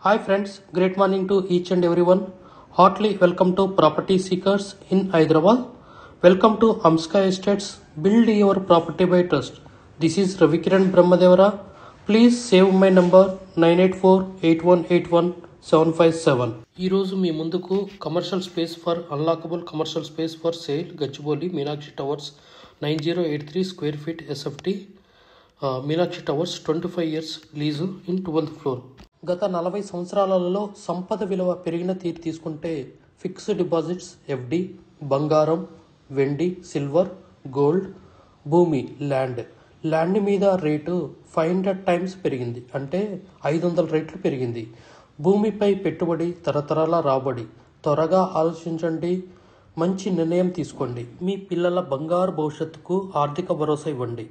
Hi friends, great morning to each and everyone. Heartily welcome to Property Seekers in Hyderabad. Welcome to Amska Estates. Build your property by trust. This is Ravikiran Brahmadevara. Please save my number 984-8181-757. ఈరోజు మీ ముందుకు commercial space for unlockable commercial space for sale Gachibowli Meenakshi towers 9083 square feet SFT Meenakshi towers 25 years lease in 12th floor. గత 40 సంవత్సరాలలో సంపద విలువ పెరిగిన తీరు తీసుకుంటే ఫిక్స్డ్ డిపాజిట్స్ ఎఫ్డి, బంగారం, వెండి, సిల్వర్, గోల్డ్, భూమి, ల్యాండ్ మీద రేటు 500 times పెరిగింది, అంటే 500 రెట్లు పెరిగింది. భూమిపై పెట్టుబడి తరతరాల రాబడి. త్వరగా ఆలోచించండి, మంచి నిర్ణయం తీసుకోండి. మీ పిల్లల బంగారు భవిష్యత్తుకు ఆర్థిక భరోసా ఇవ్వండి.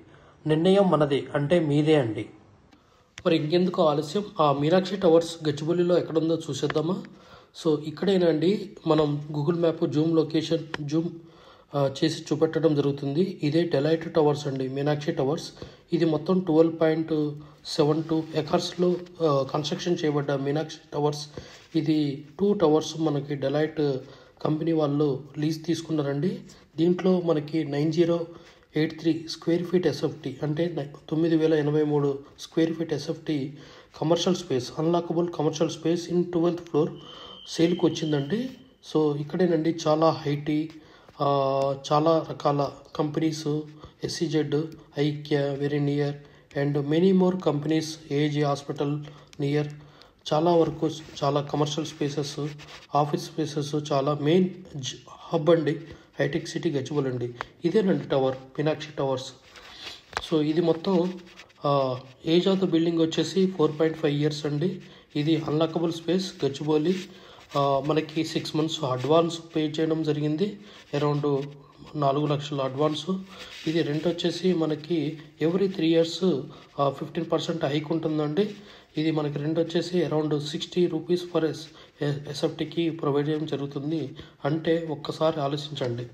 నిర్ణయం మనదే, అంటే మీదే అండి. మరి ఇంకెందుకు ఆలస్యం, ఆ మీనాక్షి టవర్స్ గచ్చిబౌలిలో ఎక్కడుందో చూసేద్దామా? సో ఇక్కడేనండి మనం గూగుల్ మ్యాప్ లొకేషన్ జూమ్ చేసి చూపెట్టడం జరుగుతుంది. ఇదే డెలైట్ టవర్స్ అండి, మీనాక్షి టవర్స్. ఇది మొత్తం 12.72 acresలో కన్స్ట్రక్షన్ చేయబడ్డ మీనాక్షి టవర్స్. ఇది 2 towers మనకి డెలైట్ కంపెనీ వాళ్ళు లీజ్ తీసుకున్నారండి. దీంట్లో మనకి 9083 స్క్వేర్ ఫీట్ ఎస్ఎఫ్టీ, అంటే 9083 square feet SFT commercial space, unlockable commercial space in 12th floor సేల్కి వచ్చిందండి. సో ఇక్కడేనండి చాలా హైటీ, చాలా రకాల కంపెనీస్, ఎస్సీజెడ్, ఐక్య, very near and many more companies, AIG hospital near, చాలా వరకు చాలా కమర్షియల్ స్పేసెస్, ఆఫీస్ స్పేసెస్, చాలా మెయిన్ హబ్ అండి హైటెక్ సిటీ గచ్చిబౌలి అండి. ఇదేనండి టవర్, మీనాక్షి టవర్స్. సో ఇది మొత్తం ఏజ్ ఆఫ్ ద బిల్డింగ్ వచ్చేసి 4.5 years అండి. ఇది అన్లాకబుల్ స్పేస్ గచ్చిబౌలి. మనకి 6 months అడ్వాన్స్ పే చేయడం జరిగింది, అరౌండ్ 4 లక్షల అడ్వాన్సు. ఇది రెంట్ వచ్చేసి మనకి ఎవ్రీ 3 years 15% హైక్ ఉంటుందండి. ఇది మనకి రెంట్ వచ్చేసి అరౌండ్ 60 rupees పర్ ఎస్ఎఫ్టీకి ప్రొవైడ్ చేయడం జరుగుతుంది. అంటే ఒక్కసారి ఆలోచించండి.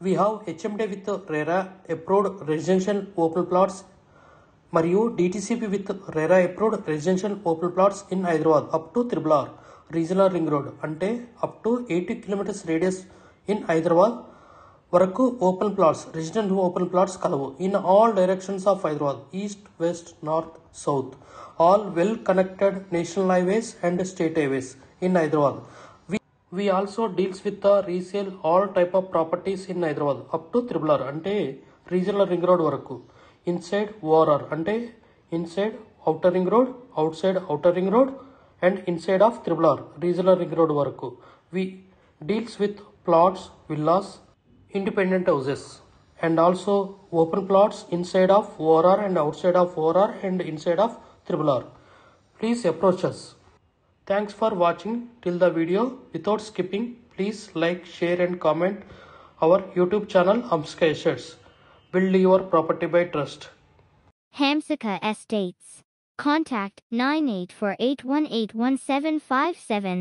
We have HMD with RERA approved residential open plots మరియు DTCP with RERA approved residential open plots in Hyderabad up to RRR regional ring road, అంటే up to 80 kilometers radius in Hyderabad వరకు open plots, resident open plots కలవు. In all directions of Hyderabad, east, west, north, south, all well connected national highways and state highways in Hyderabad. We also deals with the resale all type of properties in Hyderabad up to RRR, అంటే regional ring road వరకు. Inside ORR, అంటే inside outer ring road, outside outer ring road and inside of RRR regional ring road వరకు. We deals with plots, villas, independent houses and also open plots inside of ORR and outside of ORR and inside of RRR. Please approach us. Thanks for watching till the video. Without skipping, please like, share and comment our YouTube channel Amska Estates. Build your property by trust. Hamsika Estates. Contact 9848181757.